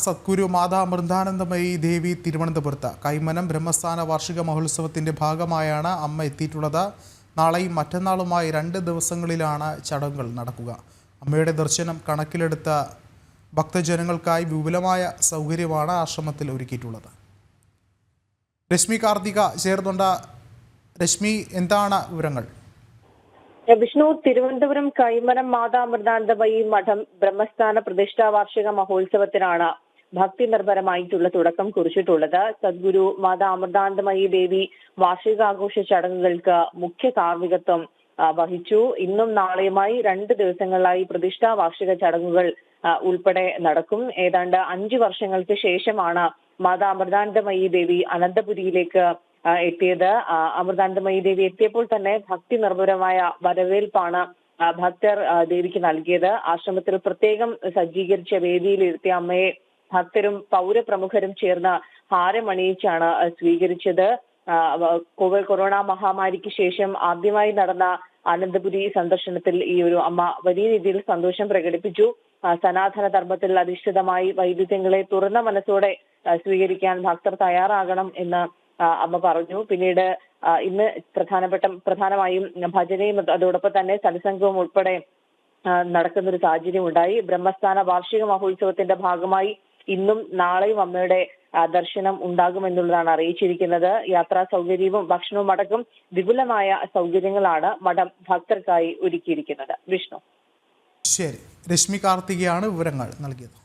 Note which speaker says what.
Speaker 1: സദ്ഗുരു മാതാ അമൃതാനന്ദമയി ദേവി തിരുവനന്തപുരത്ത് കൈമനം ബ്രഹ്മസ്ഥാന വാർഷിക മഹോത്സവത്തിന്റെ ഭാഗമായാണ് അമ്മ എത്തിയിട്ടുള്ളത്. നാളെയും മറ്റന്നാളുമായി 2 ദിവസങ്ങളിലാണ് ചടങ്ങുകൾ നടക്കുക. അമ്മയുടെ ദർശനം കണക്കിലെടുത്ത ഭക്തജനങ്ങൾക്കായി വിപുലമായ സൗകര്യമാണ് ആശ്രമത്തിൽ ഒരുക്കിയിട്ടുള്ളത്. രശ്മി കാർത്തിക ചേർന്നുണ്ട്. രശ്മി, എന്താണ് വിവരങ്ങൾ?
Speaker 2: വിഷ്ണു, തിരുവനന്തപുരം കൈമനം മാതാ അമൃതാനന്ദമയി മഠം ബ്രഹ്മസ്ഥാന പ്രതിഷ്ഠാ വാർഷിക മഹോത്സവത്തിനാണ് ഭക്തി നിർഭരമായിട്ടുള്ള തുടക്കം കുറിച്ചിട്ടുള്ളത്. സദ്ഗുരു മാതാ അമൃതാനന്ദമയി ദേവി വാർഷികാഘോഷ ചടങ്ങുകൾക്ക് മുഖ്യ കാർമ്മികത്വം വഹിച്ചു. ഇന്നും നാളെയുമായി 2 ദിവസങ്ങളിലായി പ്രതിഷ്ഠാ വാർഷിക ചടങ്ങുകൾ ഉൾപ്പെടെ നടക്കും. ഏതാണ്ട് 5 വർഷങ്ങൾക്ക് ശേഷമാണ് മാതാ അമൃതാനന്ദമയി ദേവി അനന്തപുരിയിലേക്ക് എത്തിയത്. അമൃതാനന്ദമയി ദേവി എത്തിയപ്പോൾ തന്നെ ഭക്തി നിർഭരമായ വരവേൽപ്പാണ് ഭക്തർ ദേവിക്ക് നൽകിയത്. ആശ്രമത്തിൽ പ്രത്യേകം സജ്ജീകരിച്ച വേദിയിലിരുത്തിയ അമ്മയെ ഭക്തരും പൗരപ്രമുഖരും ചേർന്ന് ഹാരമണിയിച്ചാണ് സ്വീകരിച്ചത്. കോവിഡ് കൊറോണ മഹാമാരിക്ക് ശേഷം ആദ്യമായി നടന്ന അനന്തപുരി സന്ദർശനത്തിൽ ഈ ഒരു അമ്മ വലിയ രീതിയിൽ സന്തോഷം പ്രകടിപ്പിച്ചു. സനാതന ധർമ്മത്തിൽ അധിഷ്ഠിതമായി വൈവിധ്യങ്ങളെ തുറന്ന മനസ്സോടെ സ്വീകരിക്കാൻ ഭക്തർ തയ്യാറാകണം എന്ന് അമ്മ പറഞ്ഞു. പിന്നീട് ഇന്ന് പ്രധാനമായും ഭജനയും അതോടൊപ്പം തന്നെ സത്സംഗവും ഉൾപ്പെടെ നടക്കുന്ന ഒരു സാഹചര്യം ഉണ്ടായി. ബ്രഹ്മസ്ഥാന വാർഷിക മഹോത്സവത്തിന്റെ ഭാഗമായി ഇന്നും നാളെയും അമ്മയുടെ ദർശനം ഉണ്ടാകുമെന്നുള്ളതാണ് അറിയിച്ചിരിക്കുന്നത്. യാത്രാ സൗകര്യവും ഭക്ഷണവും അടക്കം വിപുലമായ സൗകര്യങ്ങളാണ് മഠം ഭക്തർക്കായി ഒരുക്കിയിരിക്കുന്നത്. വിഷ്ണു,
Speaker 1: ശരി. രശ്മി കാർത്തികയാണ് വിവരങ്ങൾ നൽകിയത്.